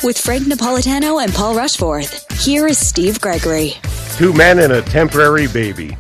With Frank Napolitano and Paul Rushforth, here is Steve Gregory. Two men and a temporary baby.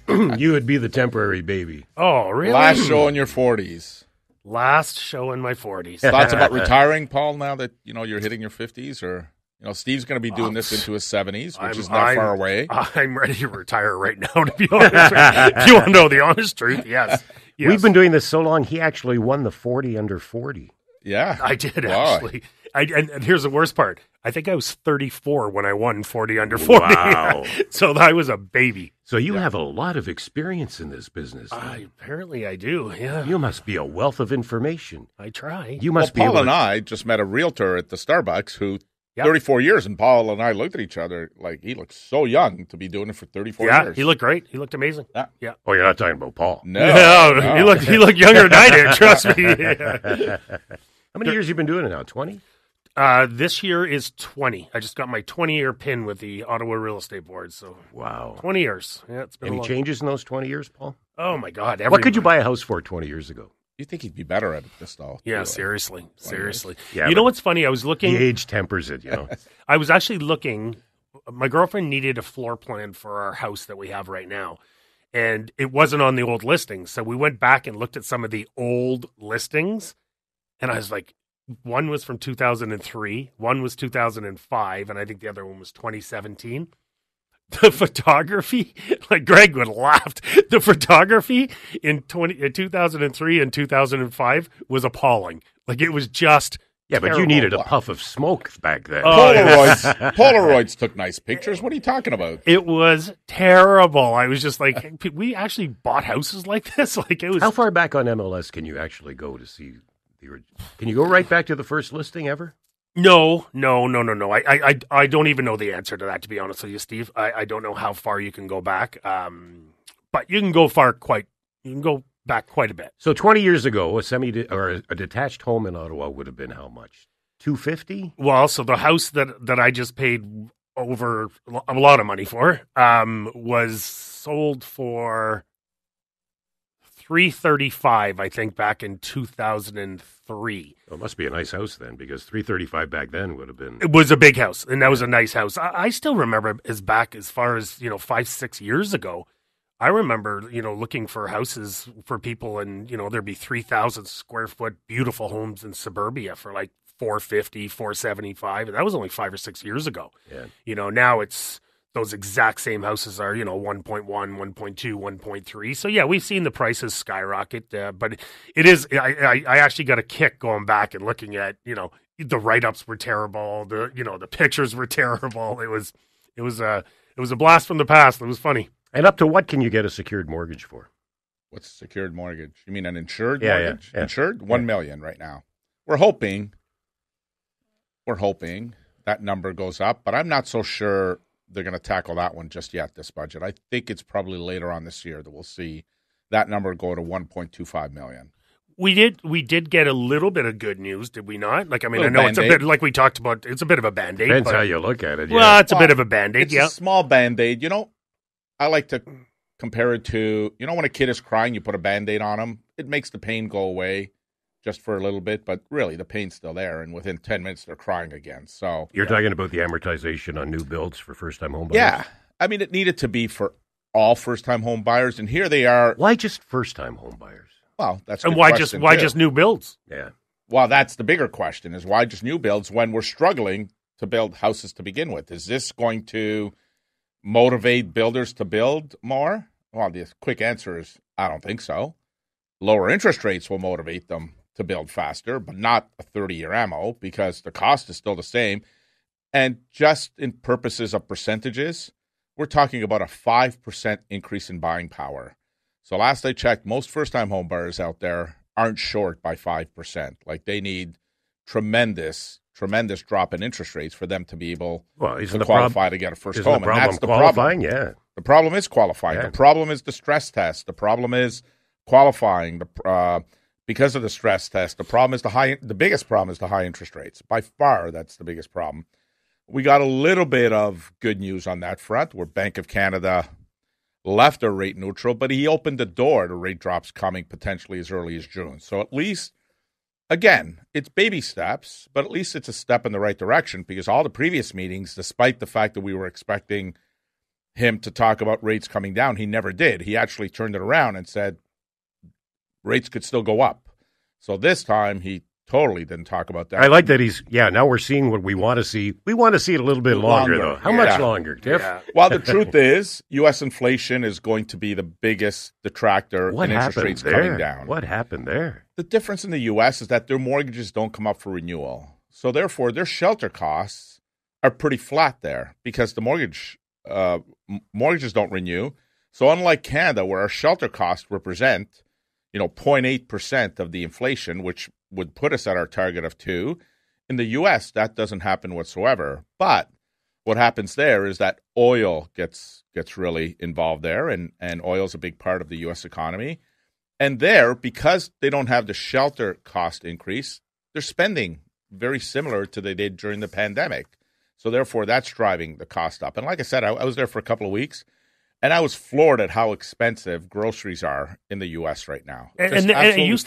You would be the temporary baby. Oh, really? Last show in your 40s. Last show in my 40s. Thoughts about retiring, Paul, now that you're hitting your 50s? Or Steve's going to be doing this into his 70s, which is not far away. I'm ready to retire right now, to be honest. If you want to know the honest truth, yes. We've been doing this so long, he actually won the 40 under 40. Yeah. I did, actually. And here's the worst part. I think I was 34 when I won 40 under 40. Wow. So I was a baby. So you have a lot of experience in this business. Apparently I do, yeah. You must be a wealth of information. I try. You must be Paul and I just met a realtor at the Starbucks who, 34 years, and Paul and I looked at each other like he looks so young to be doing it for 34 years. Yeah, he looked great. He looked amazing. Yeah. Oh, you're not talking about Paul. No. He looked younger than I did, trust me. How many years have you been doing it now, 20? This year is 20. I just got my 20-year pin with the Ottawa Real Estate Board. So wow, 20 years. Yeah, it's been any changes in those 20 years, Paul? Oh my God! What could you buy a house for 20 years ago? You think he'd be better at this, though? Yeah, seriously. Yeah, you know what's funny? I was looking. The age tempers it, I was actually looking. My girlfriend needed a floor plan for our house that we have right now, and it wasn't on the old listings. So we went back and looked at some of the old listings, and I was like, one was from 2003, one was 2005, and I think the other one was 2017. The photography, like Greg would have laughed, the photography in 2003 and 2005 was appalling. Like it was just terrible. But you needed a puff of smoke back then. Polaroids took nice pictures. What are you talking about? It was terrible. I was just like, we actually bought houses like this. Like it was. How far back on MLS can you actually go to see? Can you go right back to the first listing ever? No. I don't even know the answer to that, to be honest with you, Steve. I don't know how far you can go back, but you can go back quite a bit. So 20 years ago, a detached home in Ottawa would have been how much? $250? Well, so the house that I just paid over a lot of money for was sold for $335, I think, back in 2003. Well, it must be a nice house then, because $335 back then would have been. It was a big house, and that was a nice house. I still remember as far as 5-6 years ago. I remember looking for houses for people, and there'd be 3,000 square foot beautiful homes in suburbia for like $450, $475, and that was only 5 or 6 years ago. Yeah. Now it's. Those exact same houses are, 1.1, 1.2, 1.3. So, yeah, we've seen the prices skyrocket. But it is I actually got a kick going back and looking at, the write-ups were terrible. The pictures were terrible. It was a blast from the past. It was funny. And up to what can you get a secured mortgage for? What's a secured mortgage? You mean an insured mortgage? Yeah. Insured? $1 million right now. We're hoping that number goes up, but I'm not so sure they're going to tackle that one just yet, this budget. I think it's probably later on this year that we'll see that number go to $1.25 million. We did get a little bit of good news, did we not? I know Band-Aid. It's a bit, like we talked about, it's a bit of a Band-Aid. Depends how you look at it. Well, it's a bit of a Band-Aid, It's a small Band-Aid. I like to compare it to, when a kid is crying, you put a Band-Aid on them. It makes the pain go away just for a little bit, but really the pain's still there, and within 10 minutes they're crying again. So you're talking about the amortization on new builds for first-time home buyers? Yeah. It needed to be for all first-time home buyers, and here they are. Why just first-time home buyers? Well, that's and why just new builds? Yeah. Well, that's the bigger question: is why just new builds when we're struggling to build houses to begin with? Is this going to motivate builders to build more? Well, the quick answer is I don't think so. Lower interest rates will motivate them to build faster, but not a 30-year ammo because the cost is still the same. And just in purposes of percentages, we're talking about a 5% increase in buying power. So last I checked, most first-time home buyers out there aren't short by 5%. Like they need tremendous drop in interest rates for them to be able to qualify to get a first home. And that's the problem. Yeah. The problem is qualifying. Yeah. The problem is the stress test. The problem is qualifying. Because of the stress test, the biggest problem is the high interest rates. By far, that's the biggest problem. We got a little bit of good news on that front, where Bank of Canada left a rate neutral, but he opened the door to rate drops coming potentially as early as June. So at least again, it's baby steps, but at least it's a step in the right direction because all the previous meetings, despite the fact that we were expecting him to talk about rates coming down, he never did. He actually turned it around and said rates could still go up. So this time he totally didn't talk about that. I like that now we're seeing what we want to see. We want to see it a little bit longer though. How much longer, Tiff? Yeah. Well, the truth is, U.S. inflation is going to be the biggest detractor in interest rates coming down. What happened there? The difference in the U.S. is that their mortgages don't come up for renewal. So therefore, their shelter costs are pretty flat there because the mortgages don't renew. So unlike Canada, where our shelter costs represent 0.8% of the inflation, which would put us at our target of 2%. In the U.S., that doesn't happen whatsoever. But what happens there is that oil gets really involved there, and oil is a big part of the U.S. economy. And there, because they don't have the shelter cost increase, they're spending very similar to they did during the pandemic. So therefore, that's driving the cost up. And like I said, I was there for a couple of weeks. And I was floored at how expensive groceries are in the U.S. right now. And it used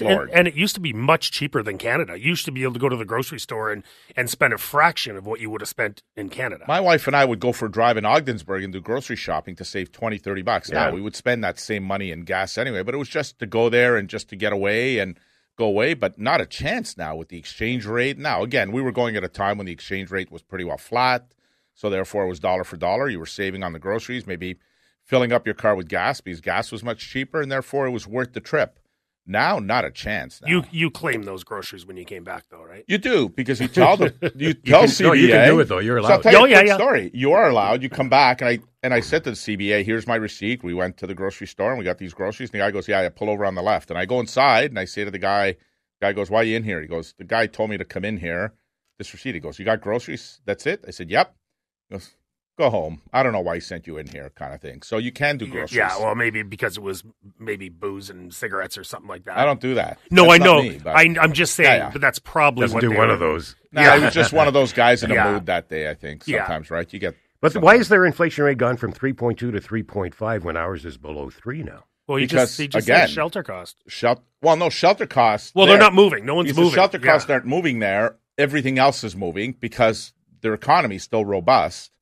to be much cheaper than Canada. You used to be able to go to the grocery store and spend a fraction of what you would have spent in Canada. My wife and I would go for a drive in Ogdensburg and do grocery shopping to save $20, $30. Yeah. Now, we would spend that same money in gas anyway, but it was just to go there and just to get away and go away, but not a chance now with the exchange rate. Now, again, we were going at a time when the exchange rate was pretty well flat, so therefore it was dollar for dollar. You were saving on the groceries, maybe filling up your car with gas because gas was much cheaper, and therefore it was worth the trip. Now, not a chance. Now. You claim those groceries when you came back, though, right? You do because you tell them. You tell CBA. No, you can do it though. You're allowed. So I'll tell you a quick story. You are allowed. You come back, and I said to the CBA, "Here's my receipt. We went to the grocery store and we got these groceries." And the guy goes, "Yeah, I pull over on the left." And I go inside and I say to the guy. The guy goes, "Why are you in here?" He goes, "The guy told me to come in here. This receipt." He goes, "You got groceries? That's it?" I said, "Yep." He goes, "Go home. I don't know why he sent you in here," kind of thing. So you can do groceries. Yeah, well, maybe because it was maybe booze and cigarettes or something like that. I don't do that. No, that's I know. Me, I'm just saying, but that's probably Doesn't what do one of those. No, I was just one of those guys in a mood that day, I think, sometimes, right? You get. But why is their inflation rate gone from 3.2 to 3.5 when ours is below 3 now? Well, he because, just again, said shelter cost. Shelter costs. Well, they're not moving. No one's moving. Shelter costs aren't moving there. Everything else is moving because their economy is still robust.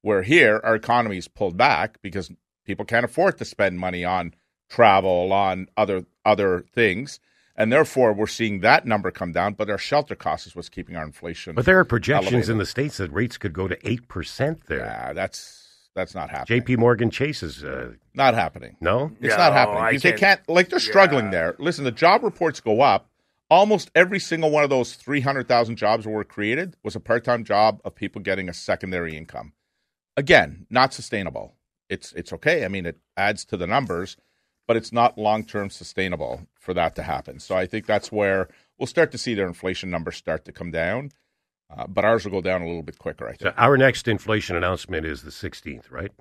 Where here, our economy is pulled back because people can't afford to spend money on travel, on other things. And therefore, we're seeing that number come down, but our shelter cost is what's keeping our inflation. But there are projections elevated. in the States that rates could go to 8% there. Yeah, that's not happening. JP Morgan Chase is... not happening. No? It's not happening. Because they can't, they're struggling there. Listen, the job reports go up. Almost every single one of those 300,000 jobs that were created was a part-time job of people getting a secondary income. Again, not sustainable. It's okay. I mean, it adds to the numbers, but it's not long-term sustainable for that to happen. So I think that's where we'll start to see their inflation numbers start to come down, but ours will go down a little bit quicker, I think. So our next inflation announcement is the 16th, right?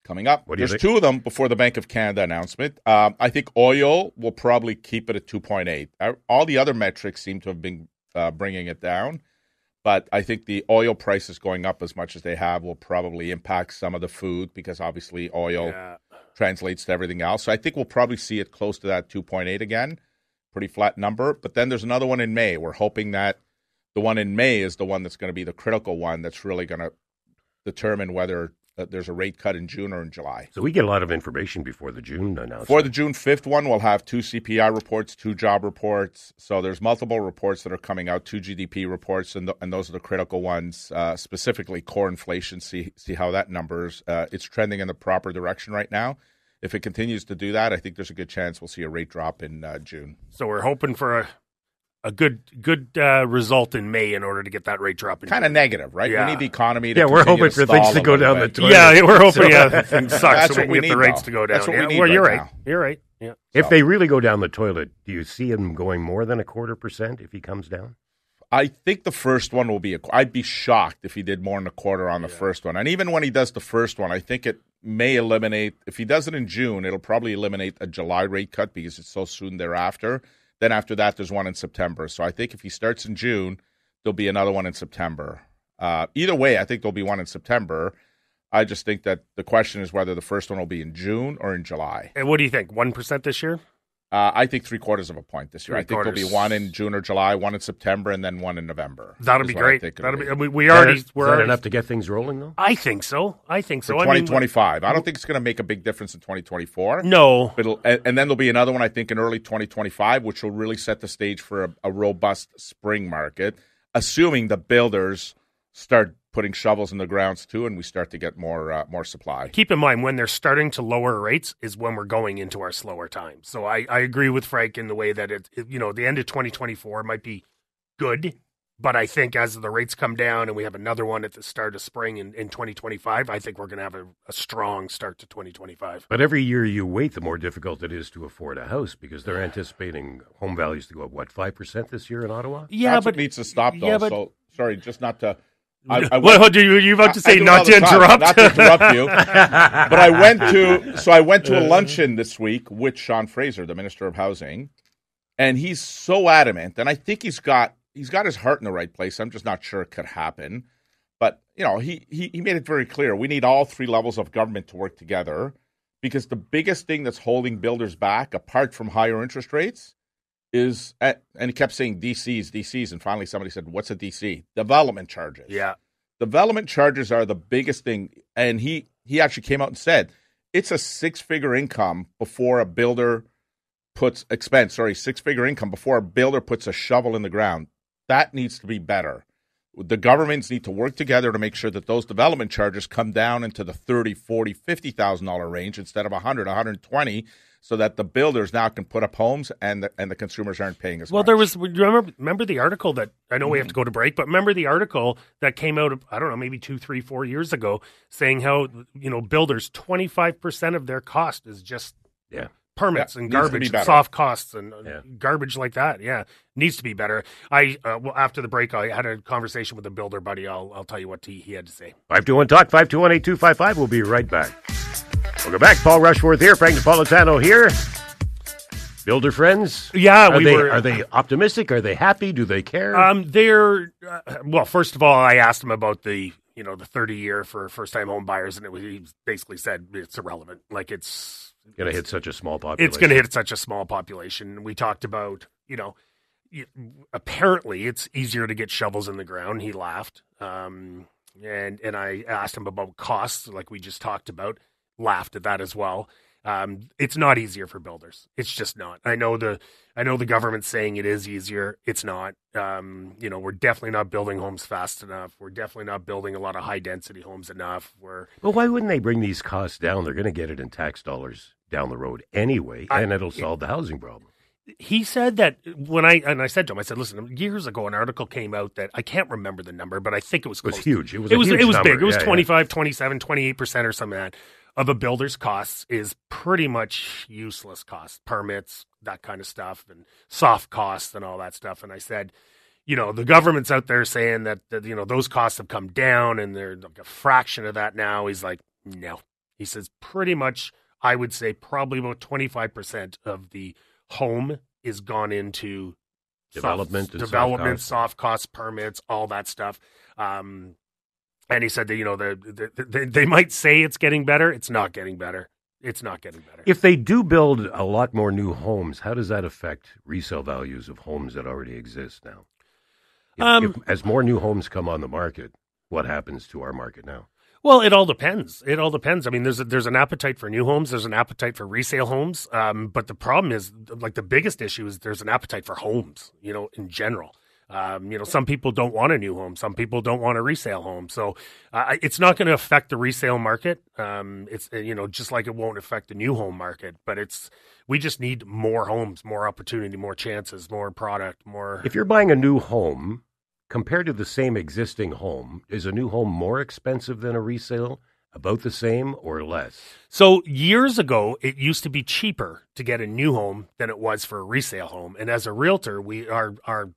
Coming up. What do you There's think? 2 of them before the Bank of Canada announcement. I think oil will probably keep it at 2.8. All the other metrics seem to have been bringing it down. But I think the oil prices going up as much as they have will probably impact some of the food because obviously oil translates to everything else. So I think we'll probably see it close to that 2.8 again. Pretty flat number. But then there's another one in May. We're hoping that the one in May is the one that's going to be the critical one that's really going to determine whether there's a rate cut in June or in July. So we get a lot of information before the June announcement. For the June 5th one, we'll have 2 CPI reports, 2 job reports. So there's multiple reports that are coming out, 2 GDP reports, and those are the critical ones, specifically core inflation, see how that numbers. It's trending in the proper direction right now. If it continues to do that, I think there's a good chance we'll see a rate drop in June. So we're hoping for a good result in May in order to get that rate drop. Kind of negative, right? Yeah. We need the economy to we're hoping for things to go down the toilet. Yeah, we're hoping things suck That's so we what we can get the need, rates though. to go down. That's what we need well, you're right right. now. You're right. Yeah. If they really go down the toilet, do you see him going more than 0.25% if he comes down? I think the first one will be I'd be shocked if he did more than a quarter on the first one. And even when he does the first one, I think it may eliminate, if he does it in June, it'll probably eliminate a July rate cut because it's so soon thereafter. Then after that, there's one in September. So I think if he starts in June, there'll be another one in September. Either way, I think there'll be one in September. I just think that the question is whether the first one will be in June or in July. And what do you think? 1% this year? I think 3/4 of a point this year. I think there'll be one in June or July, one in September, and then one in November. That'll be great. That'll be. I mean, we're already enough to get things rolling, though? I think so. For 2025. I don't think it's going to make a big difference in 2024. No. And then there'll be another one, I think, in early 2025, which will really set the stage for a robust spring market, assuming the builders start putting shovels in the grounds too, and we start to get more supply. Keep in mind, when they're starting to lower rates is when we're going into our slower time. So I agree with Frank in the way that the end of 2024 might be good, but I think as the rates come down and we have another one at the start of spring in 2025, I think we're going to have a strong start to 2025. But every year you wait, the more difficult it is to afford a house because they're anticipating home values to go up, 5% this year in Ottawa? Yeah, That's what needs to stop, though. So, sorry, just not to... What are you about to say? Not to interrupt? Not to interrupt you. But I went to a luncheon this week with Sean Fraser, the Minister of Housing, and he's so adamant, and I think he's got his heart in the right place. I'm just not sure it could happen. But he made it very clear we need all three levels of government to work together because the biggest thing that's holding builders back, apart from higher interest rates, is, and he kept saying DCs, and finally somebody said, what's a DC? Development charges. Yeah. Development charges are the biggest thing, and he actually came out and said, it's a six-figure income before a builder puts, six-figure income before a builder puts a shovel in the ground. That needs to be better. The governments need to work together to make sure that those development charges come down into the $30,000, $40,000, $50,000 range instead of $100,000, $120,000, so that the builders now can put up homes and the consumers aren't paying as much. Well, there was, remember the article that, I know we have to go to break, but remember the article that came out, I don't know, maybe 2, 3, 4 years ago, saying how, builders, 25% of their cost is just permits and garbage, and soft costs and garbage like that. Yeah, needs to be better. After the break, I had a conversation with a builder buddy. I'll tell you what he had to say. 521-TALK, 521-8255. We'll be right back. Welcome back. Paul Rushforth here, Frank Napolitano here. Builder friends? Yeah. Are they optimistic? Are they happy? Do they care? Well, first of all, I asked him about the 30-year for first-time home buyers, and he basically said it's irrelevant. Like it's going to hit such a small population. It's going to hit such a small population. We talked about, apparently it's easier to get shovels in the ground. He laughed. And I asked him about costs, like we just talked about. Laughed at that as well. It's not easier for builders. It's just not. I know the government's saying it is easier. It's not. We're definitely not building homes fast enough. We're definitely not building a lot of high density homes enough. Well, why wouldn't they bring these costs down? They're going to get it in tax dollars down the road anyway, and it'll solve the housing problem. He said that I said to him, I said, listen, years ago an article came out that I can't remember the number, but I think it was close. It was huge. It was big. It was 25, 27, 28% or something like that of a builder's costs is pretty much useless costs, permits, that kind of stuff, and soft costs and all that stuff. And I said, the government's out there saying that those costs have come down and they're like a fraction of that now. He's like, no. He says pretty much, I would say probably about 25% of the home is gone into development, soft costs, permits, all that stuff. And he said that, they might say it's getting better. It's not getting better. It's not getting better. If they do build a lot more new homes, how does that affect resale values of homes that already exist now? As more new homes come on the market, what happens to our market now? Well, it all depends. I mean, there's an appetite for new homes. There's an appetite for resale homes. But the problem is, like, the biggest issue is there's an appetite for homes, in general. Some people don't want a new home. Some people don't want a resale home. So it's not going to affect the resale market. It's just like it won't affect the new home market. But we just need more homes, more opportunity, more chances, more product, more. If you're buying a new home, compared to the same existing home, is a new home more expensive than a resale? About the same or less? So years ago, it used to be cheaper to get a new home than it was for a resale home. And as a realtor, our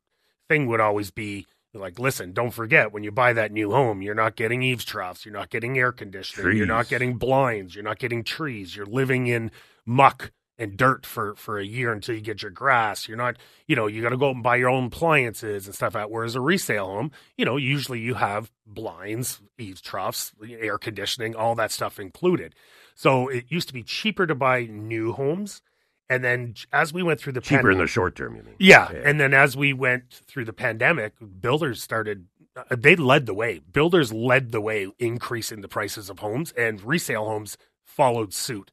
thing would always be like, listen, don't forget, when you buy that new home, you're not getting eaves troughs, you're not getting air conditioning, trees. You're not getting blinds, you're not getting trees, you're living in muck and dirt for a year until you get your grass. You're not, you got to go out and buy your own appliances and stuff out. Whereas a resale home, usually you have blinds, eaves troughs, air conditioning, all that stuff included. So it used to be cheaper to buy new homes. And then as we went through the cheaper in the short term, you mean? Yeah. And then as we went through the pandemic, builders started, they led the way. Builders led the way, increasing the prices of homes, and resale homes followed suit.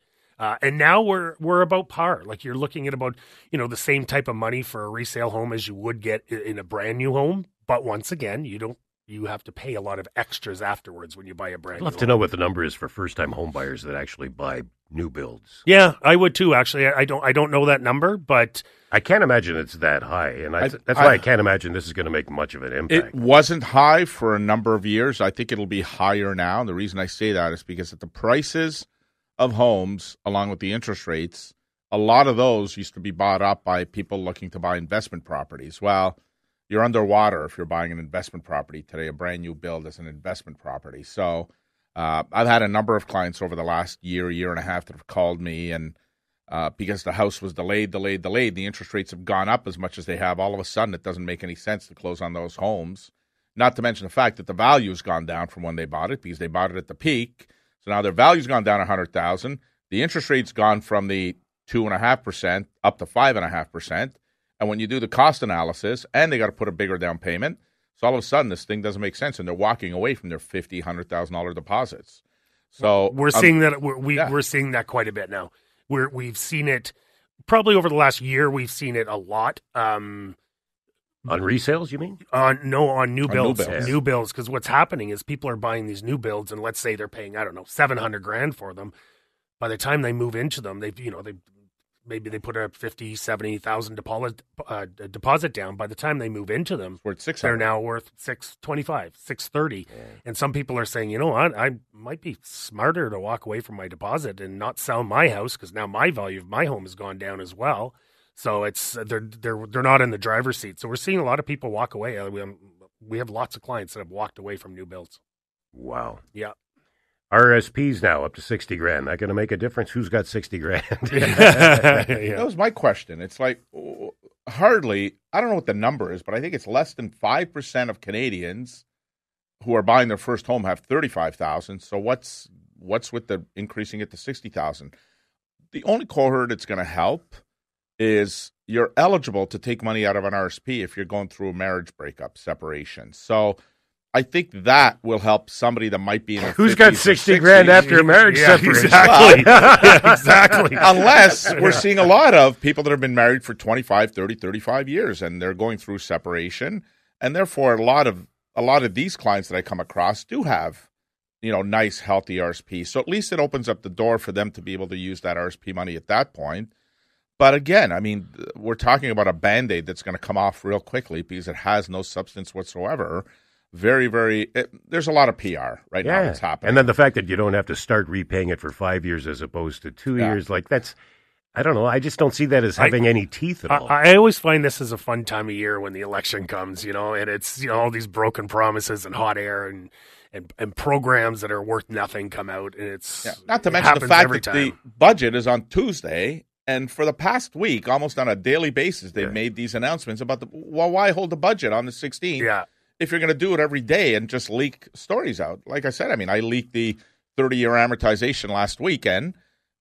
And now we're about par. Like, you're looking at about, the same type of money for a resale home as you would get in a brand new home. But once again, you have to pay a lot of extras afterwards when you buy a brand new home. I'd love to know what the number is for first-time home buyers that actually buy new builds. Yeah, I would too, actually. I don't know that number, but I can't imagine it's that high, and that's why I can't imagine this is going to make much of an impact. It wasn't high for a number of years. I think it'll be higher now. And the reason I say that is because at the prices of homes, along with the interest rates, a lot of those used to be bought up by people looking to buy investment properties. Well, you're underwater if you're buying an investment property today. A brand new build is an investment property. So I've had a number of clients over the last year and a half that have called me, and because the house was delayed, the interest rates have gone up as much as they have. All of a sudden, it doesn't make any sense to close on those homes. Not to mention the fact that the value has gone down from when they bought it, because they bought it at the peak. So now their value's gone down $100,000. The interest rate's gone from the 2.5% up to 5.5%. And when you do the cost analysis, and they got to put a bigger down payment, so all of a sudden this thing doesn't make sense, and they're walking away from their $50,000, $100,000 deposits. So we're seeing that we're seeing that quite a bit now. We've seen it probably over the last year. We've seen it a lot. On resales, you mean? No, on new builds. Yeah. New builds, because what's happening is people are buying these new builds, and let's say they're paying, I don't know, $700,000 for them. By the time they move into them, maybe they put a $50,000-$70,000 deposit down. By the time they move into them, they're now worth $625,000, $630,000. Yeah. And some people are saying, I might be smarter to walk away from my deposit and not sell my house, because now my value of my home has gone down as well. So they're not in the driver's seat. So we're seeing a lot of people walk away. We have lots of clients that have walked away from new builds. Wow. Yeah. RRSPs now up to $60,000. That going to make a difference? Who's got $60,000? Yeah. That was my question. It's like hardly. I don't know what the number is, but I think it's less than 5% of Canadians who are buying their first home have $35,000. So what's with the increasing it to $60,000? The only cohort it's going to help is you're eligible to take money out of an RSP if you're going through a marriage breakup, separation. So I think that will help somebody that might be in who's got $60,000 after a marriage separation. Exactly. Exactly. Unless we're seeing a lot of people that have been married for 25, 30, 35 years, and they're going through separation, and therefore a lot of these clients that I come across do have, nice, healthy RSPs. So at least it opens up the door for them to be able to use that RSP money at that point. But again, I mean, we're talking about a Band-Aid that's going to come off real quickly because it has no substance whatsoever. Very, very. There's a lot of PR right now that's happening. And then the fact that you don't have to start repaying it for 5 years as opposed to 2 years, that's, I don't know. I just don't see that as having any teeth at all. I always find this is a fun time of year when the election comes, and it's, all these broken promises and hot air and programs that are worth nothing come out. And it's not to mention the fact that the budget is on Tuesday. And for the past week, almost on a daily basis, they've made these announcements about why hold the budget on the 16th? Yeah. If you're going to do it every day and just leak stories out. Like I said, I leaked the 30-year amortization last weekend,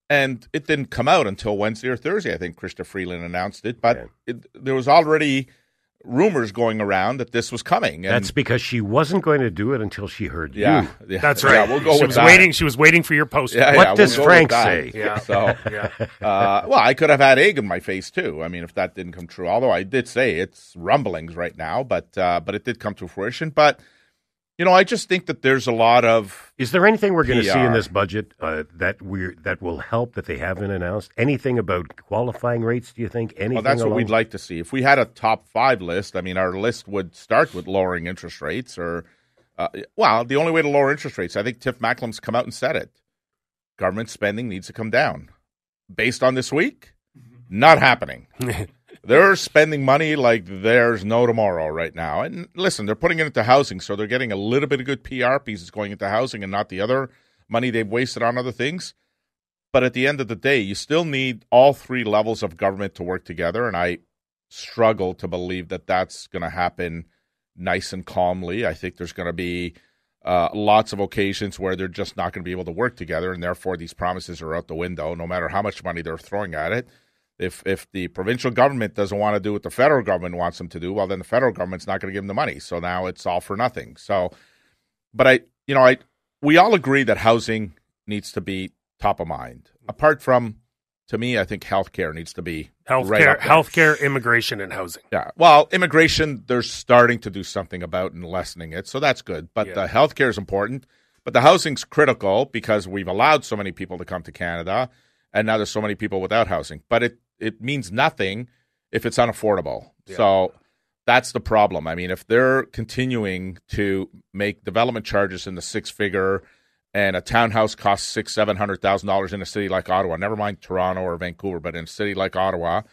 and it didn't come out until Wednesday or Thursday. I think Krista Freeland announced it, but there was already rumors going around that this was coming. And that's because she wasn't going to do it until she heard you. Yeah, that's right. We'll go with that. She was waiting for your post. What does Frank say? Yeah. So, well, I could have had egg in my face too. If that didn't come true. Although I did say it's rumblings right now, but it did come to fruition. But I just think that there's a lot of. Is there anything we're going to see in this budget that will help that they haven't announced? Anything about qualifying rates? Do you think anything? Well, that's what we'd like to see. If we had a top 5 list, our list would start with lowering interest rates, or the only way to lower interest rates, I think Tiff Macklem's come out and said it. Government spending needs to come down. Based on this week, not happening. They're spending money like there's no tomorrow right now. And listen, they're putting it into housing, so they're getting a little bit of good PR pieces going into housing and not the other money they've wasted on other things. But at the end of the day, you still need all 3 levels of government to work together, and I struggle to believe that that's going to happen nice and calmly. I think there's going to be lots of occasions where they're just not going to be able to work together, and therefore these promises are out the window, no matter how much money they're throwing at it. If the provincial government doesn't want to do what the federal government wants them to do, well, then the federal government's not going to give them the money. So now it's all for nothing. So, but we all agree that housing needs to be top of mind. Apart from, to me, I think healthcare needs to be right up there. Healthcare, immigration, and housing. Yeah. Well, immigration, they're starting to do something about and lessening it, so that's good. But the healthcare is important. But the housing's critical because we've allowed so many people to come to Canada, and now there's so many people without housing. But it means nothing if it's unaffordable. Yeah. So that's the problem. I mean, if they're continuing to make development charges in the six-figure, and a townhouse costs $600,000-$700,000 in a city like Ottawa, never mind Toronto or Vancouver, but in a city like Ottawa,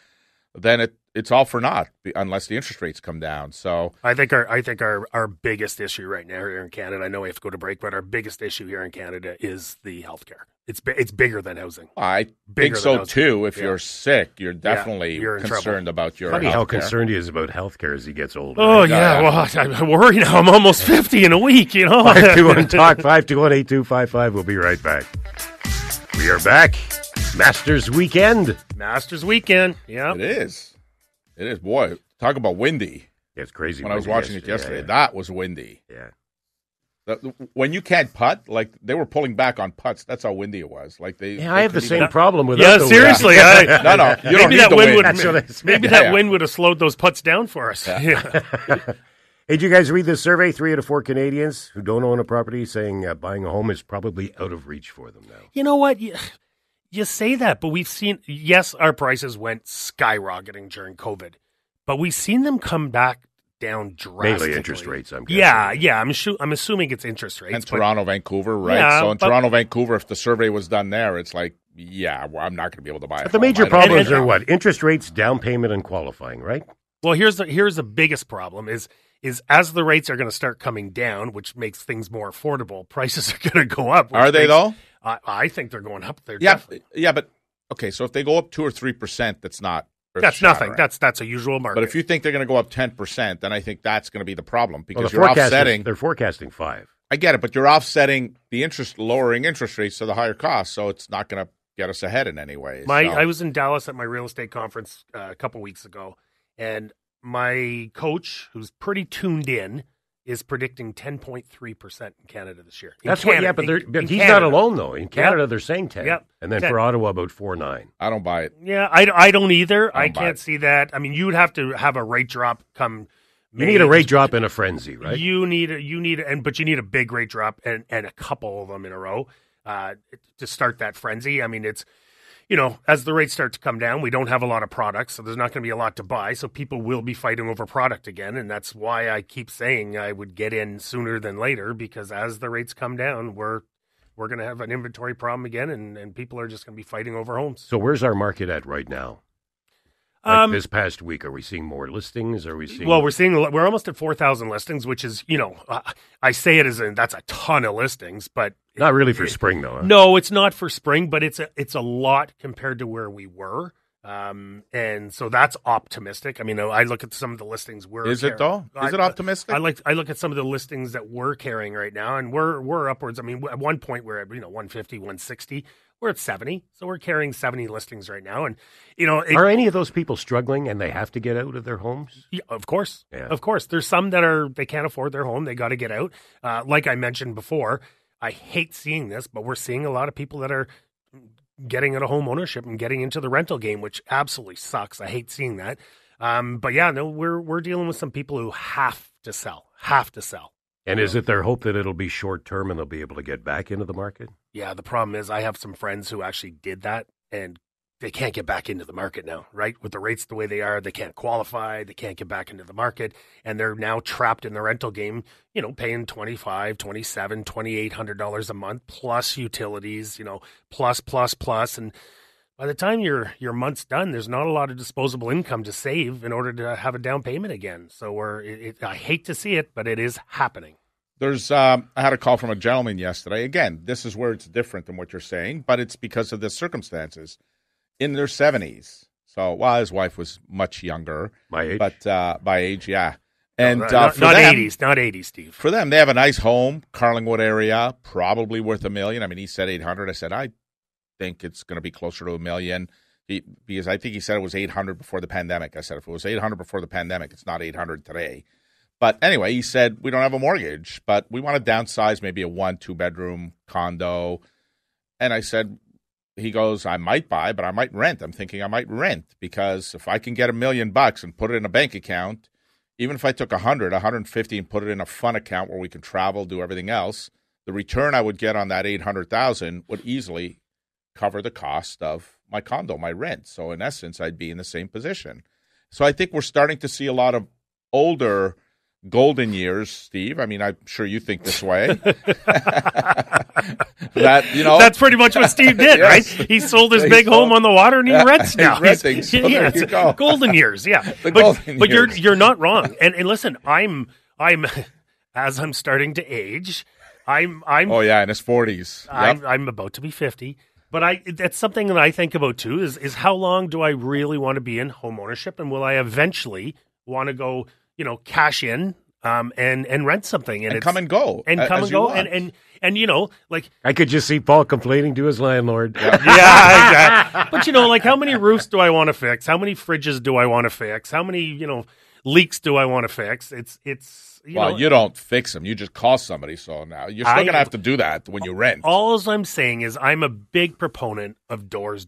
then it's all for naught unless the interest rates come down. So I think our biggest issue right now here in Canada, I know we have to go to break, but our biggest issue here in Canada is the healthcare. It's bigger than housing. I think so too. If you're sick, you're definitely concerned about your Funny healthcare. How concerned he is about healthcare as he gets older. Oh, yeah. Well, I'm worried now. I'm almost 50 in a week, 521 Talk, 521-8255. We'll be right back. We are back. Masters Weekend. Masters Weekend, yeah. It is. Boy, talk about windy. Yeah, it's crazy. When I was watching it yesterday, that was windy. Yeah. When you can't putt, like they were pulling back on putts. That's how windy it was. Like I have the same problem with that. Yeah, seriously. No. You don't need the wind. Maybe that wind would have slowed those putts down for us. Yeah. Hey, did you guys read this survey? 3 out of 4 Canadians who don't own a property saying buying a home is probably out of reach for them now. You know what? You say that, but we've seen, yes, our prices went skyrocketing during COVID, but we've seen them come back down drastically. Mainly interest rates, I'm guessing. Yeah. I'm assuming it's interest rates. And Toronto, Vancouver, right? Yeah, so in Toronto, Vancouver, if the survey was done there, it's like, I'm not going to be able to buy it. But the major problems are what? Interest rates, down payment, and qualifying, right? Well, here's the biggest problem is as the rates are going to start coming down, which makes things more affordable, prices are going to go up. Are they though? I think they're going up. Yeah, but okay. So if they go up 2 or 3%, that's not. That's nothing. That's a usual market. But if you think they're going to go up 10%, then I think that's going to be the problem because you're offsetting. They're forecasting 5. I get it, but you're offsetting the lowering interest rates to the higher cost, so it's not going to get us ahead in any way. I was in Dallas at my real estate conference a couple weeks ago, and my coach, who's pretty tuned in, is predicting 10.3% in Canada this year. That's what. Yeah, but he's not alone though. In Canada, they're saying 10. Yep. And then 10. for Ottawa, about 4.9. I don't buy it. Yeah, I don't either. I can't see that. I mean, you would have to have a rate drop come. You need a rate drop in a frenzy, right? But you need a big rate drop and a couple of them in a row to start that frenzy. I mean, it's. As the rates start to come down, we don't have a lot of products, so there's not going to be a lot to buy. So people will be fighting over product again, and that's why I keep saying I would get in sooner than later, because as the rates come down, we're going to have an inventory problem again, and people are just going to be fighting over homes. So where's our market at right now? Like this past week, are we seeing more listings? Are we seeing? Well, we're almost at 4,000 listings, which is, I say it as that's a ton of listings, but not really for spring though. Huh? No, it's not for spring, but it's a lot compared to where we were, and so that's optimistic. I mean, I look at some of the listings Is it though? Is it optimistic? I look at some of the listings that we're carrying right now, and we're upwards. I mean, at one point we're at 150, 160. We're at 70, so we're carrying 70 listings right now. And, are any of those people struggling and they have to get out of their homes? Yeah, of course. Yeah. Of course. There's some that they can't afford their home. They got to get out. Like I mentioned before, I hate seeing this, but we're seeing a lot of people that are getting out of home ownership and getting into the rental game, which absolutely sucks. I hate seeing that. But yeah, no, we're dealing with some people who have to sell. And is it their hope that it'll be short term and they'll be able to get back into the market? Yeah, the problem is I have some friends who actually did that, and they can't get back into the market now, right? With the rates the way they are, they can't qualify, they can't get back into the market, and they're now trapped in the rental game, paying $2,500, $2,700, $2,800 a month, plus utilities, plus. And by the time your month's done, there's not a lot of disposable income to save in order to have a down payment again. So I hate to see it, but it is happening. I had a call from a gentleman yesterday. Again, this is where it's different than what you're saying, but it's because of the circumstances. In their 70s. So, his wife was much younger. My age? But by age, yeah. And not 80s, Steve. For them, they have a nice home, Carlingwood area, probably worth $1 million. I mean, he said 800. I said, I think it's going to be closer to $1 million. Because I think he said it was 800 before the pandemic. I said, if it was 800 before the pandemic, it's not 800 today. But anyway, he said, we don't have a mortgage, but we want to downsize maybe a 1-2 bedroom condo. And I said, he goes, I might buy, but I might rent. I'm thinking I might rent because if I can get $1 million and put it in a bank account, even if I took 150 and put it in a fund account where we can travel, do everything else, the return I would get on that 800,000 would easily cover the cost of my condo, my rent. So in essence, I'd be in the same position. So I think we're starting to see a lot of older golden years, Steve. I mean, I'm sure you think this way. That's pretty much what Steve did, yes. Right? He sold his big home on the water and he rents now. He's renting, so there you go. Golden years, yeah. But you're not wrong. And listen, I'm as I'm starting to age, I'm oh yeah, in his 40s. Yep. I'm about to be 50. But that's something that I think about too, is how long do I really want to be in home ownership, and will I eventually want to go, cash in and rent something and come and go. And come and go. And like I could just see Paul complaining to his landlord. Yeah, exactly. But how many roofs do I want to fix? How many fridges do I want to fix? How many, leaks do I want to fix? You don't fix them. You just call somebody. So now you're still going to have to do that when you rent. All I'm saying is I'm a big proponent of doors.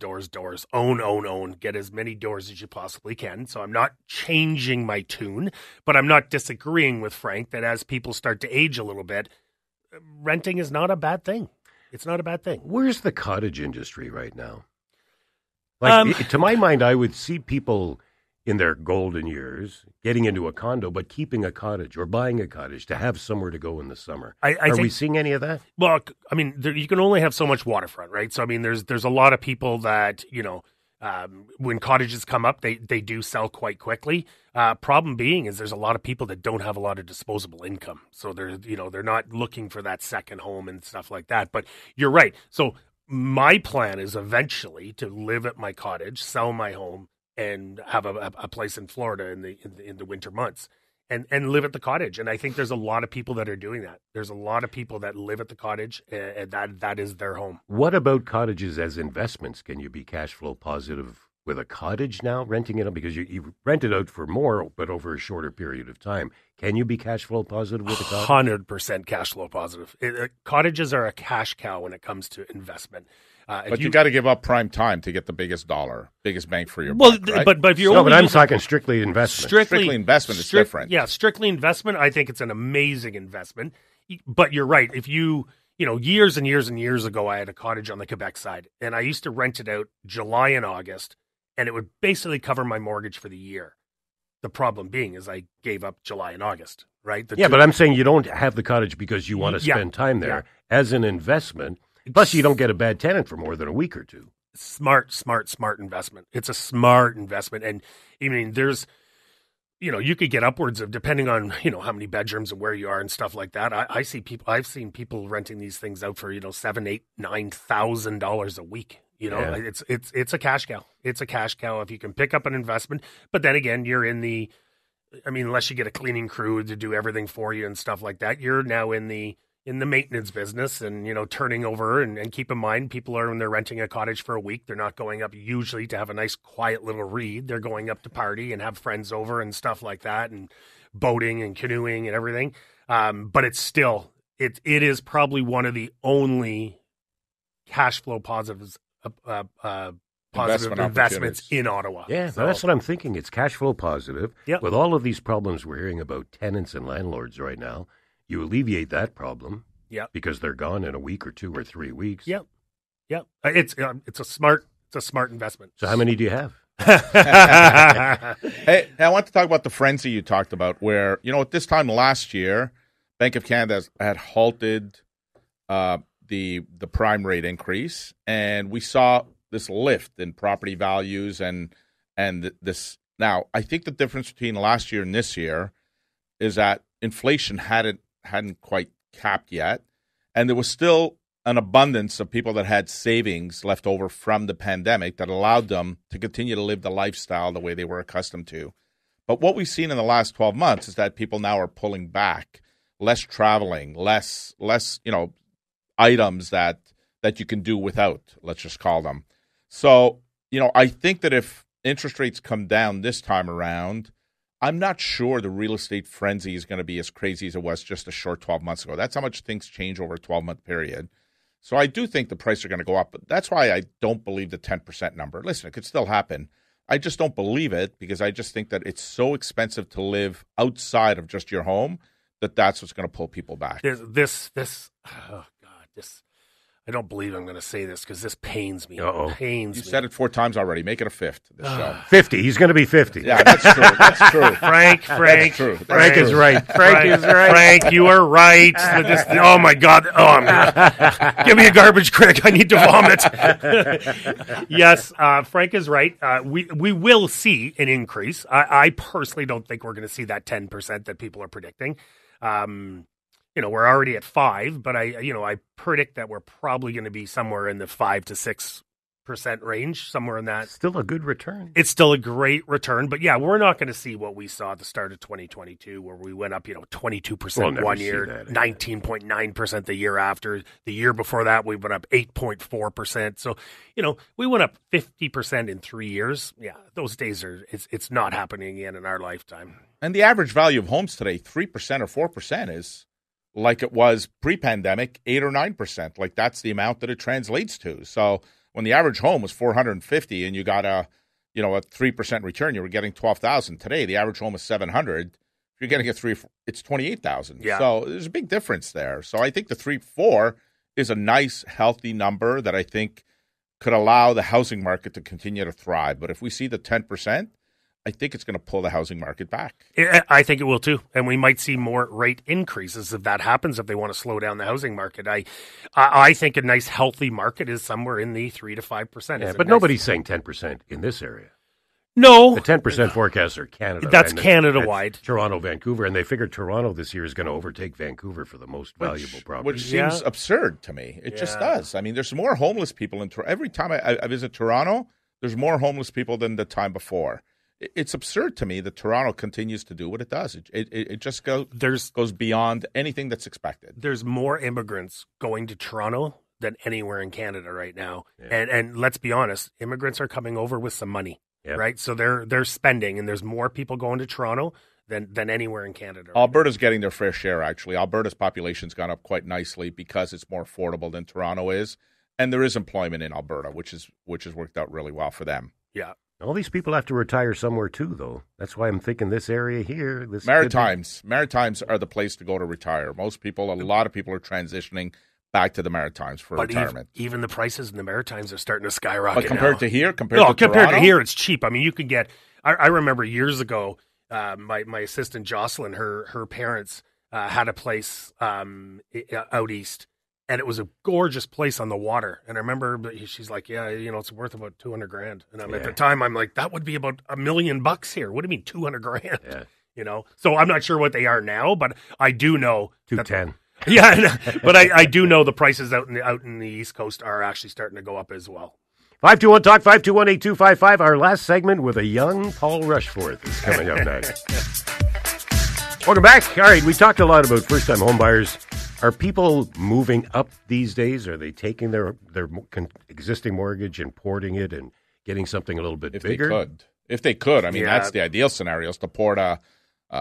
Own. Get as many doors as you possibly can. So I'm not changing my tune, but I'm not disagreeing with Frank that as people start to age a little bit, renting is not a bad thing. It's not a bad thing. Where's the cottage industry right now? To my mind, I would see people in their golden years getting into a condo, but keeping a cottage or buying a cottage to have somewhere to go in the summer. Are we seeing any of that? Well, I mean, you can only have so much waterfront, right? So, I mean, there's a lot of people that, when cottages come up, they do sell quite quickly. Problem being is there's a lot of people that don't have a lot of disposable income. So they're not looking for that second home and stuff like that. But you're right. So my plan is eventually to live at my cottage, sell my home, and have a place in Florida in the winter months and live at the cottage. And I think there's a lot of people that are doing that. There's a lot of people that live at the cottage and that is their home. What about cottages as investments? Can you be cash flow positive with a cottage now, renting it out? Because you rent it out for more, but over a shorter period of time. Can you be cash flow positive with a cottage? 100% cash flow positive. Cottages are a cash cow when it comes to investment. But you got to give up prime time to get the biggest bang for your buck, right? But if you're but I'm talking strictly investment. Strictly investment is different. Yeah, strictly investment. I think it's an amazing investment. But you're right. If years and years and years ago, I had a cottage on the Quebec side, and I used to rent it out July and August, and it would basically cover my mortgage for the year. The problem being is I gave up July and August, right? But I'm saying you don't have the cottage because you want to spend time there as an investment. Plus, you don't get a bad tenant for more than a week or two. Smart investment. It's a smart investment. And I mean, there's, you could get upwards of, depending on, how many bedrooms and where you are and stuff like that. I've seen people renting these things out for, $7,000, $8,000, $9,000 a week. It's a cash cow. It's a cash cow if you can pick up an investment. But then again, you're in unless you get a cleaning crew to do everything for you and stuff like that, you're now in the maintenance business and, turning over and keep in mind, people are, when they're renting a cottage for a week, they're not going up usually to have a nice quiet little read. They're going up to party and have friends over and stuff like that and boating and canoeing and everything. But it's still, it is probably one of the only cash flow positive investments in Ottawa. Yeah, so that's what I'm thinking. It's cash flow positive. Yep. With all of these problems we're hearing about tenants and landlords right now, you alleviate that problem, because they're gone in a week or 2 or 3 weeks. Yep. It's a smart investment. So how many do you have? Hey, I want to talk about the frenzy you talked about, where at this time last year, Bank of Canada had halted the prime rate increase, and we saw this lift in property values and this. Now, I think the difference between last year and this year is that inflation hadn't quite capped yet, and there was still an abundance of people that had savings left over from the pandemic that allowed them to continue to live the lifestyle the way they were accustomed to. But what we've seen in the last 12 months is that people now are pulling back, less traveling, less items that you can do without, let's just call them. So I think that if interest rates come down this time around, I'm not sure the real estate frenzy is going to be as crazy as it was just a short 12 months ago. That's how much things change over a 12-month period. So I do think the prices are going to go up. But that's why I don't believe the 10% number. Listen, it could still happen. I just don't believe it because I just think that it's so expensive to live outside of just your home that's what's going to pull people back. I don't believe I'm going to say this because this pains me. Uh-oh. It pains You me. said it 4 times already. Make it a 5th. This show. 50. He's going to be 50. Yeah, that's true. That's true. Frank. That's true. Frank is right. Frank is right. Frank, you are right. Oh, my God. Give me a garbage critic. I need to vomit. Yes, Frank is right. We will see an increase. I personally don't think we're going to see that 10% that people are predicting. We're already at 5, but I predict that we're probably going to be somewhere in the 5 to 6% range, somewhere in that. Still a good return. It's still a great return, but yeah, we're not going to see what we saw at the start of 2022, where we went up, 22% one year, 19.9% the year after. The year before that, we went up 8.4%. So, we went up 50% in 3 years. Yeah, those days it's not happening again in our lifetime. And the average value of homes today, 3% or 4% is like it was pre-pandemic, 8 or 9%. Like that's the amount that it translates to. So when the average home was $450 and you got a 3% return, you were getting $12,000. Today, the average home is $700. If you're getting a 3, it's $28,000. Yeah. So there's a big difference there. So I think the 3.4 is a nice, healthy number that I think could allow the housing market to continue to thrive. But if we see the 10%, I think it's going to pull the housing market back. I think it will too, and we might see more rate increases if that happens. If they want to slow down the housing market, I think a nice healthy market is somewhere in the 3 to 5%. Yeah, but nobody's saying 10% in this area. No, the 10% forecasts are Canada. That's Canada-wide. Toronto, Vancouver, and they figure Toronto this year is going to overtake Vancouver for the most valuable property. Which seems absurd to me. It just does. I mean, there's more homeless people in Toronto. Every time I visit Toronto, there's more homeless people than the time before. It's absurd to me that Toronto continues to do what it does. It just goes beyond anything that's expected. There's more immigrants going to Toronto than anywhere in Canada right now. Yeah. And let's be honest, immigrants are coming over with some money, right? So they're spending, and there's more people going to Toronto than anywhere in Canada. Right Alberta's getting their fair share, actually. Alberta's population's gone up quite nicely because it's more affordable than Toronto is. And there is employment in Alberta, which has worked out really well for them. Yeah. All these people have to retire somewhere too, though. That's why I'm thinking this area here. Maritimes are the place to go to retire. A lot of people are transitioning back to the Maritimes for retirement. Even the prices in the Maritimes are starting to skyrocket. But compared to here, compared to here, it's cheap. I mean, you could get. I remember years ago, my assistant Jocelyn, her parents had a place out east. And it was a gorgeous place on the water. And I remember she's like, it's worth about $200,000. And at the time, I'm like, that would be about $1 million here. What do you mean $200,000? Yeah. So I'm not sure what they are now, but I do know 210. But I do know the prices out in the East Coast are actually starting to go up as well. 521 Talk 521-8255. Our last segment with a young Paul Rushforth is coming up next. Welcome back. All right, we talked a lot about first-time home buyers. Are people moving up these days? Are they taking their existing mortgage and porting it and getting something a little bit bigger? If they could. I mean, that's the ideal scenario is to port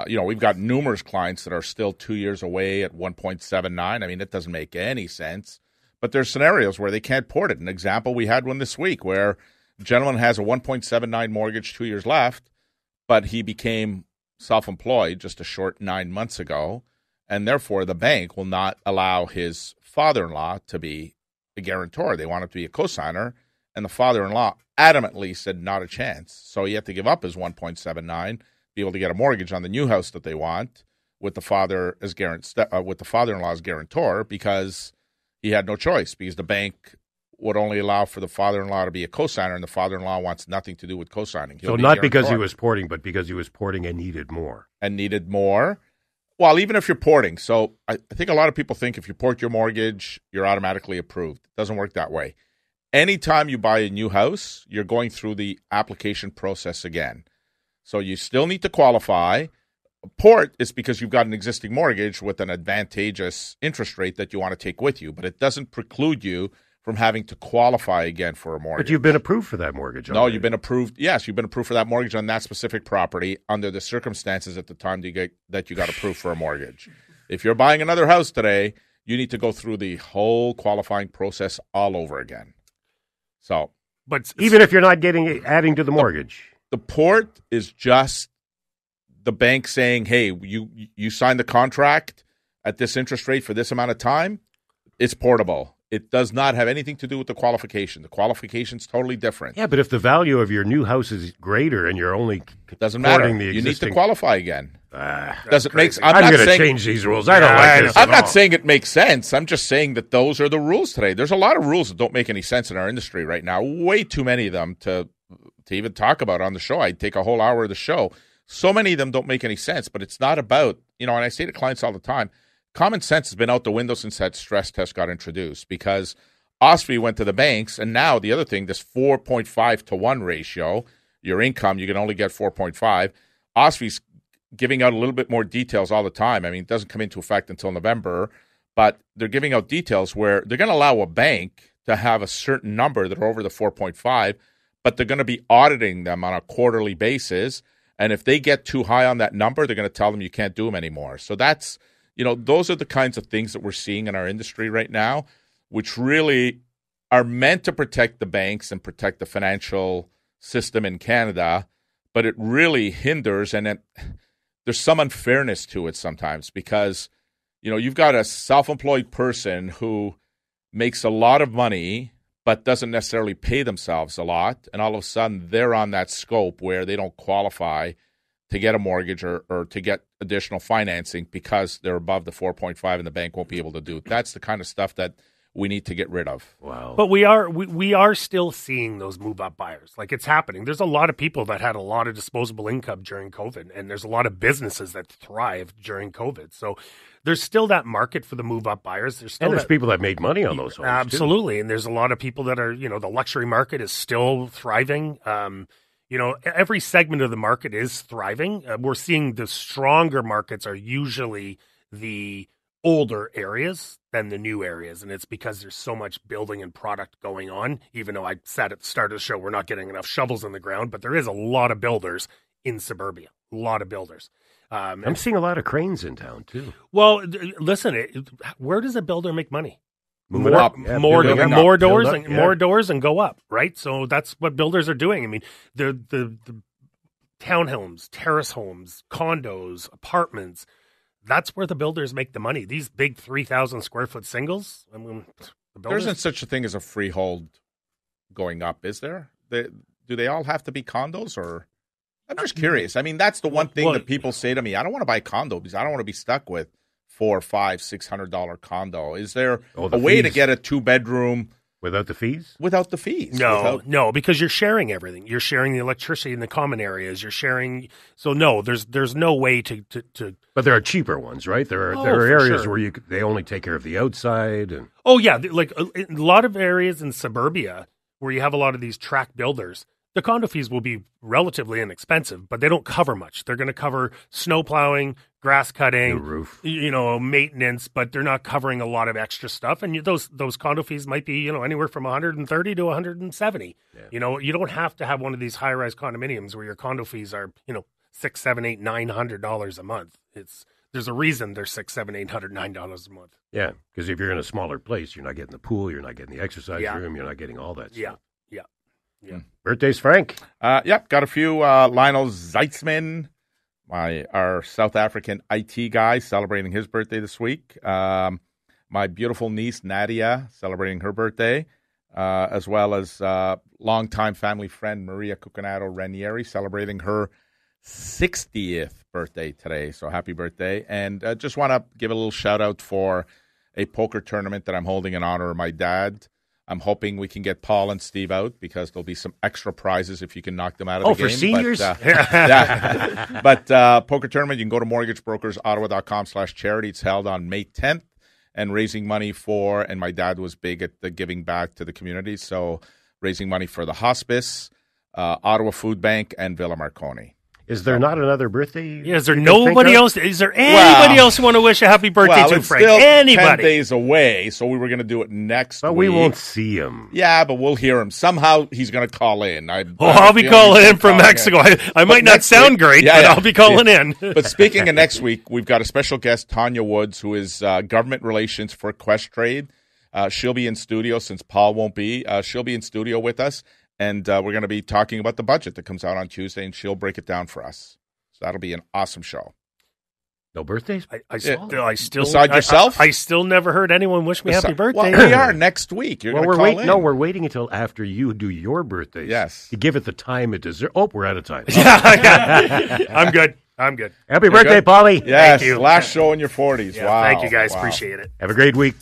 we've got numerous clients that are still 2 years away at 1.79. I mean, it doesn't make any sense. But there's scenarios where they can't port it. An example, we had one this week where a gentleman has a 1.79 mortgage, 2 years left, but he became self-employed just a short 9 months ago. And therefore, the bank will not allow his father-in-law to be a guarantor. They want him to be a cosigner. And the father-in-law adamantly said not a chance. So he had to give up his 1.79, be able to get a mortgage on the new house that they want with the father as with the father-in-law as guarantor because he had no choice because the bank would only allow for the father-in-law to be a cosigner, and the father-in-law wants nothing to do with cosigning. So not because he was porting, but because he was porting and needed more. Well, even if you're porting. So I think a lot of people think if you port your mortgage, you're automatically approved. It doesn't work that way. Anytime you buy a new house, you're going through the application process again. So you still need to qualify. Port is because you've got an existing mortgage with an advantageous interest rate that you want to take with you, but it doesn't preclude you from having to qualify again for a mortgage. But you've been approved for that mortgage. No, you've been approved. Yes, you've been approved for that mortgage on that specific property under the circumstances at the time that you got approved for a mortgage. If you're buying another house today, you need to go through the whole qualifying process all over again. So, but even if you're not adding to the mortgage, the port is just the bank saying, "Hey, you signed the contract at this interest rate for this amount of time. It's portable." It does not have anything to do with the qualification. The qualification's totally different. Yeah, but if the value of your new house is greater and you're only doesn't matter, you need to qualify again. Does it make? I'm going to change these rules. I don't like this. I'm not saying it makes sense. I'm just saying that those are the rules today. There's a lot of rules that don't make any sense in our industry right now. Way too many of them to even talk about on the show. I'd take a whole hour of the show. So many of them don't make any sense. But it's not about, and I say to clients all the time, common sense has been out the window since that stress test got introduced because OSFI went to the banks, and now the other thing, this 4.5 to 1 ratio, your income, you can only get 4.5. OSFI's giving out a little bit more details all the time. I mean, it doesn't come into effect until November, but they're giving out details where they're going to allow a bank to have a certain number that are over the 4.5, but they're going to be auditing them on a quarterly basis, and if they get too high on that number, they're going to tell them you can't do them anymore. So that's those are the kinds of things that we're seeing in our industry right now, which really are meant to protect the banks and protect the financial system in Canada, but it really hinders, and there's some unfairness to it sometimes because, you've got a self-employed person who makes a lot of money but doesn't necessarily pay themselves a lot, and all of a sudden they're on that scope where they don't qualify to get a mortgage or to get additional financing because they're above the 4.5 and the bank won't be able to do it. That's the kind of stuff that we need to get rid of. Wow. But we are still seeing those move-up buyers. Like, it's happening. There's a lot of people that had a lot of disposable income during COVID, and there's a lot of businesses that thrived during COVID. So there's still that market for the move-up buyers. There's people that made money on those homes. Absolutely. Too. And there's a lot of people that are, the luxury market is still thriving. Every segment of the market is thriving. We're seeing the stronger markets are usually the older areas than the new areas. And it's because there's so much building and product going on. Even though I said at the start of the show, we're not getting enough shovels in the ground, but there is a lot of builders in suburbia, a lot of builders. I'm seeing a lot of cranes in town too. Well, listen, where does a builder make money? Moving up. More doors and go up, right? So that's what builders are doing. I mean, the townhomes, terrace homes, condos, apartments, that's where the builders make the money. These big 3,000 square foot singles, I mean, there isn't such a thing as a freehold going up, is there? Do they all have to be condos, or? I'm just curious. I mean, that's the one thing that people say to me. I don't want to buy a condo because I don't want to be stuck with $400, $500, $600 condo. Is there a way to get a 2-bedroom without the fees? Without the fees? No, because you're sharing everything. You're sharing the electricity in the common areas. You're sharing. So no, there's no way to. But there are cheaper ones, right? There are areas where they only take care of the outside and. Oh yeah, like a lot of areas in suburbia where you have a lot of these tract builders. The condo fees will be relatively inexpensive, but they don't cover much. They're going to cover snow plowing, grass cutting, the roof, maintenance, but they're not covering a lot of extra stuff. And those condo fees might be, anywhere from $130 to $170. Yeah. You don't have to have one of these high-rise condominiums where your condo fees are, $600, $700, $800, $900 a month. There's a reason they're $600, $700, $800, $900 a month. Yeah, because if you're in a smaller place, you're not getting the pool, you're not getting the exercise room, you're not getting all that stuff. Yeah. Birthdays, Frank? Yep, got a few. Lionel Zeitzman, our South African IT guy, celebrating his birthday this week. My beautiful niece, Nadia, celebrating her birthday, as well as longtime family friend, Maria Cucinato Ranieri, celebrating her 60th birthday today. So happy birthday. And just want to give a little shout-out for a poker tournament that I'm holding in honor of my dad. I'm hoping we can get Paul and Steve out because there'll be some extra prizes if you can knock them out of the game. Oh, for seniors? But poker tournament, you can go to mortgagebrokersottawa.com/charity. It's held on May 10th and raising money for, and my dad was big at the giving back to the community, so raising money for the hospice, Ottawa Food Bank, and Villa Marconi. Is there not another birthday? Yeah, is there nobody else? Is there anybody else you want to wish a happy birthday to, it's Frank? still Anybody? 10 days away, so we were going to do it next But week. we won't see him. Yeah, but we'll hear him. Somehow he's going to call in. I'll be calling in from Mexico. I might not sound great, but I'll be calling in. But speaking of next week, we've got a special guest, Tanya Woods, who is government relations for Quest Trade. She'll be in studio since Paul won't be. She'll be in studio with us, and we're going to be talking about the budget that comes out on Tuesday, and she'll break it down for us. So that'll be an awesome show. No birthdays? I still Beside yourself? I still never heard anyone wish me happy birthday. Well, we are next week. You're we're waiting. No, we're waiting until after you do your birthdays. Yes. To give it the time it deserves. Oh, we're out of time. Yeah. I'm good. Happy birthday, good? Paulie. Yes, Thank you. last show in your 40s. Yeah, wow. thank you, guys. Wow. Appreciate it. Have a great week.